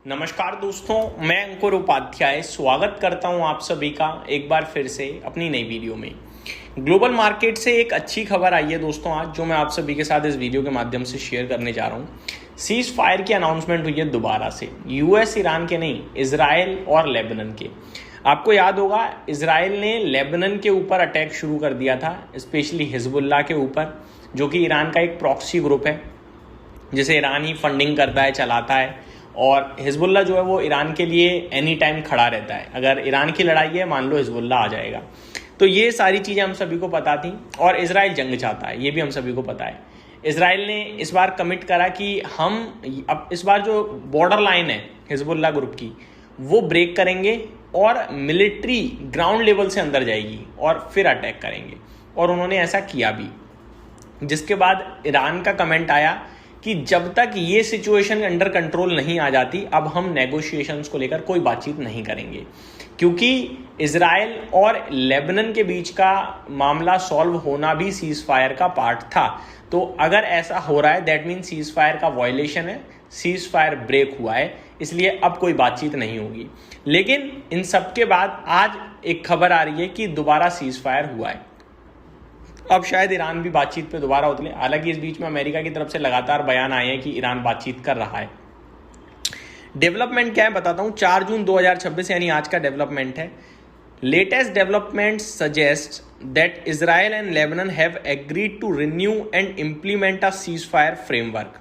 नमस्कार दोस्तों, मैं अंकुर उपाध्याय स्वागत करता हूं आप सभी का एक बार फिर से अपनी नई वीडियो में। ग्लोबल मार्केट से एक अच्छी खबर आई है दोस्तों आज, जो मैं आप सभी के साथ इस वीडियो के माध्यम से शेयर करने जा रहा हूं। सीज फायर की अनाउंसमेंट हुई है दोबारा से, यूएस ईरान के नहीं, इजराइल और लेबनान के। आपको याद होगा इजराइल ने लेबनान के ऊपर अटैक शुरू कर दिया था, स्पेशली हिजबुल्लाह के ऊपर, जो कि ईरान का एक प्रॉक्सी ग्रुप है जिसे ईरान ही फंडिंग करता है, चलाता है। और हिजबुल्लाह जो है वो ईरान के लिए एनी टाइम खड़ा रहता है। अगर ईरान की लड़ाई है, मान लो हिजबुल्लाह आ जाएगा। तो ये सारी चीज़ें हम सभी को पता थी। और इजराइल जंग चाहता है, ये भी हम सभी को पता है। इजराइल ने इस बार कमिट करा कि हम अब इस बार जो बॉर्डर लाइन है हिजबुल्लाह ग्रुप की, वो ब्रेक करेंगे और मिलिट्री ग्राउंड लेवल से अंदर जाएगी और फिर अटैक करेंगे। और उन्होंने ऐसा किया भी, जिसके बाद ईरान का कमेंट आया कि जब तक ये सिचुएशन अंडर कंट्रोल नहीं आ जाती, अब हम नेगोशिएशंस को लेकर कोई बातचीत नहीं करेंगे। क्योंकि इजराइल और लेबनान के बीच का मामला सॉल्व होना भी सीज फायर का पार्ट था। तो अगर ऐसा हो रहा है, दैट मीन सीज फायर का वायलेशन है, सीज फायर ब्रेक हुआ है, इसलिए अब कोई बातचीत नहीं होगी। लेकिन इन सब के बाद आज एक खबर आ रही है कि दोबारा सीज फायर हुआ है। अब शायद ईरान भी बातचीत पे दोबारा उतरे। हालांकि इस बीच में अमेरिका की तरफ से लगातार बयान आए हैं कि ईरान बातचीत कर रहा है। डेवलपमेंट क्या है बताता हूं। 4 जून 2026 यानी आज का डेवलपमेंट है। Latest development suggest that Israel and Lebanon have agreed to renew and implement a ceasefire framework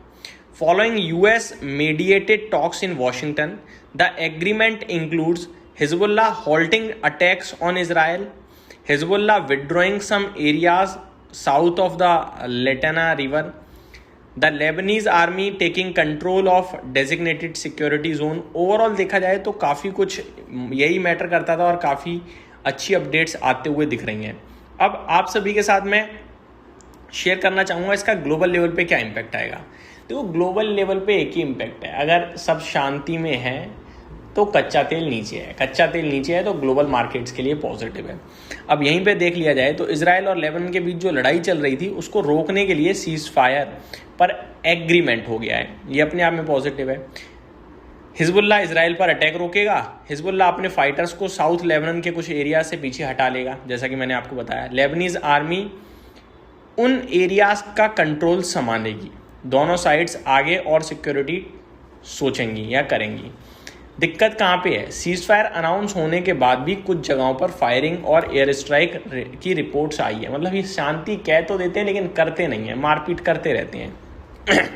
following US mediated talks in Washington. The agreement includes Hezbollah halting attacks on Israel, Hezbollah withdrawing some areas south of the Litani River, the Lebanese army taking control of designated security zone। Overall देखा जाए तो काफ़ी कुछ यही matter करता था और काफ़ी अच्छी अपडेट्स आते हुए दिख रही हैं। अब आप सभी के साथ मैं शेयर करना चाहूँगा इसका ग्लोबल लेवल पे क्या इम्पैक्ट आएगा। देखो, ग्लोबल लेवल पे एक ही इम्पैक्ट है। अगर सब शांति में है तो कच्चा तेल नीचे है, कच्चा तेल नीचे है तो ग्लोबल मार्केट्स के लिए पॉजिटिव है। अब यहीं पे देख लिया जाए तो इजराइल और लेबनान के बीच जो लड़ाई चल रही थी, उसको रोकने के लिए सीज फायर पर एग्रीमेंट हो गया है। ये अपने आप में पॉजिटिव है। हिजबुल्लाह इजराइल पर अटैक रोकेगा, हिजबुल्लाह अपने फाइटर्स को साउथ लेबनान के कुछ एरिया से पीछे हटा लेगा, जैसा कि मैंने आपको बताया। लेबनीज आर्मी उन एरियाज का कंट्रोल संभालेगी। दोनों साइड्स आगे और सिक्योरिटी सोचेंगी या करेंगी। दिक्कत कहाँ पे है, सीज फायर अनाउंस होने के बाद भी कुछ जगहों पर फायरिंग और एयर स्ट्राइक की रिपोर्ट्स आई है। मतलब ये शांति कह तो देते हैं लेकिन करते नहीं है, मारपीट करते रहते हैं।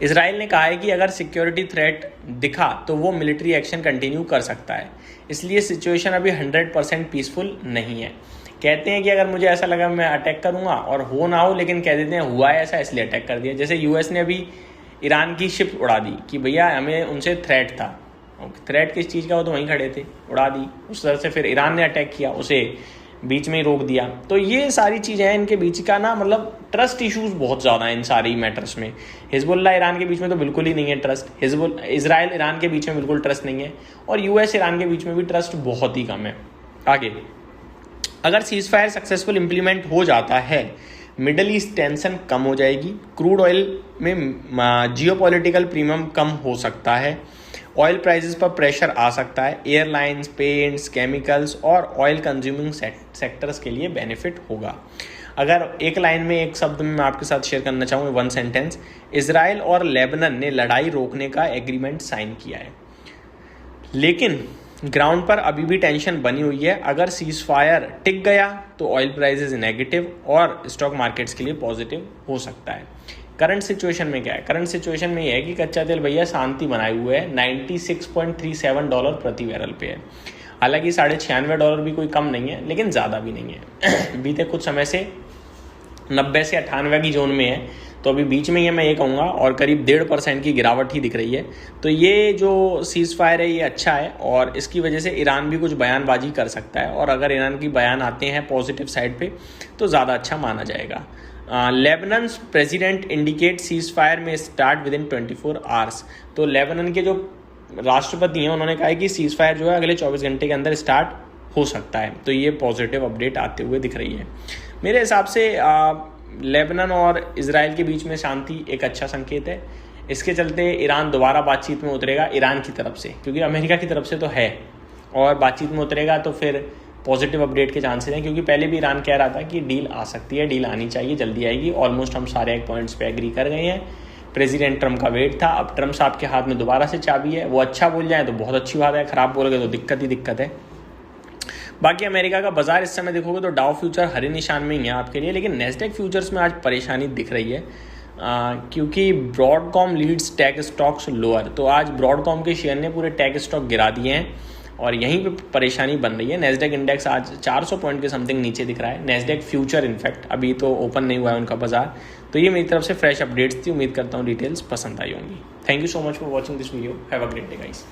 इजराइल ने कहा है कि अगर सिक्योरिटी थ्रेट दिखा तो वो मिलिट्री एक्शन कंटिन्यू कर सकता है। इसलिए सिचुएशन अभी 100% पीसफुल नहीं है। कहते हैं कि अगर मुझे ऐसा लगा मैं अटैक करूँगा, और हो ना हो, लेकिन कह देते हैं हुआ है ऐसा इसलिए अटैक कर दिया। जैसे यूएस ने अभी ईरान की शिप उड़ा दी कि भैया हमें उनसे थ्रेट था। थ्रेट किस चीज़ का, वो तो वहीं खड़े थे, उड़ा दी। उस तरह से फिर ईरान ने अटैक किया, उसे बीच में ही रोक दिया। तो ये सारी चीज़ें हैं, इनके बीच का ना, मतलब ट्रस्ट इश्यूज बहुत ज़्यादा हैं इन सारी मैटर्स में। हिजबुल्लाह ईरान के बीच में तो बिल्कुल ही नहीं है ट्रस्ट, इजराइल ईरान के बीच में बिल्कुल ट्रस्ट नहीं है, और यूएस ईरान के बीच में भी ट्रस्ट बहुत ही कम है। आगे, अगर सीज फायर सक्सेसफुल इम्प्लीमेंट हो जाता है, मिडल ईस्ट टेंशन कम हो जाएगी, क्रूड ऑयल में जियोपॉलिटिकल प्रीमियम कम हो सकता है, ऑयल प्राइसेस पर प्रेशर आ सकता है, एयरलाइंस, पेंट्स, केमिकल्स और ऑयल कंज्यूमिंग सेक्टर्स के लिए बेनिफिट होगा। अगर एक लाइन में, एक शब्द में मैं आपके साथ शेयर करना चाहूँगा, 1 सेंटेंस, इजराइल और लेबनान ने लड़ाई रोकने का एग्रीमेंट साइन किया है, लेकिन ग्राउंड पर अभी भी टेंशन बनी हुई है। अगर सीज फायर टिक गया तो ऑयल प्राइसेस नेगेटिव और स्टॉक मार्केट्स के लिए पॉजिटिव हो सकता है। करंट सिचुएशन में क्या है, करंट सिचुएशन में ये है कि कच्चा तेल भैया शांति बनाए हुए है, $96.37 प्रति बैरल पे है। हालांकि $96 भी कोई कम नहीं है, लेकिन ज़्यादा भी नहीं है। बीते कुछ समय से 90 से 98 की जोन में है, तो अभी बीच में ही मैं ये कहूँगा, और करीब 1.5% की गिरावट ही दिख रही है। तो ये जो सीज फायर है ये अच्छा है, और इसकी वजह से ईरान भी कुछ बयानबाजी कर सकता है, और अगर ईरान की बयान आते हैं पॉजिटिव साइड पे तो ज़्यादा अच्छा माना जाएगा। Lebanon president indicate cease fire में स्टार्ट विद इन 24 आवर्स। तो लेबनान के जो राष्ट्रपति हैं उन्होंने कहा है कि सीज फायर जो है अगले 24 घंटे के अंदर स्टार्ट हो सकता है। तो ये पॉजिटिव अपडेट आते हुए दिख रही है। मेरे हिसाब से लेबनान और इजराइल के बीच में शांति एक अच्छा संकेत है। इसके चलते ईरान दोबारा बातचीत में उतरेगा ईरान की तरफ से, क्योंकि अमेरिका की तरफ से तो है, और बातचीत में उतरेगा तो फिर पॉजिटिव अपडेट के चांसेस हैं, क्योंकि पहले भी ईरान कह रहा था कि डील आ सकती है, डील आनी चाहिए, जल्दी आएगी। ऑलमोस्ट हम सारे एक पॉइंट्स पे एग्री कर गए हैं। प्रेसिडेंट ट्रम्प का वेट था, अब ट्रम्प साहब के हाथ में दोबारा से चाबी है। वो अच्छा बोल जाए तो बहुत अच्छी बात है, खराब बोलोगे तो दिक्कत ही दिक्कत है। बाकी अमेरिका का बाजार इस समय देखोगे तो डाउ फ्यूचर हरे निशान में ही है आपके लिए, लेकिन नेस्डेक फ्यूचर्स में आज परेशानी दिख रही है, क्योंकि Broadcom leads tech stocks lower. तो आज ब्रॉडकॉम के शेयर ने पूरे टेक स्टॉक गिरा दिए हैं और यहीं पे परेशानी बन रही है। नेस्डेक इंडेक्स आज 400 पॉइंट के समथिंग नीचे दिख रहा है, नेस्डेक फ्यूचर इनफैक्ट अभी तो ओपन नहीं हुआ है उनका बाजार। तो ये मेरी तरफ से फ्रेश अपडेट्स थी, उम्मीद करता हूँ डिटेल्स पसंद आई होंगी। Thank you so much for watching this video, have a great day guys.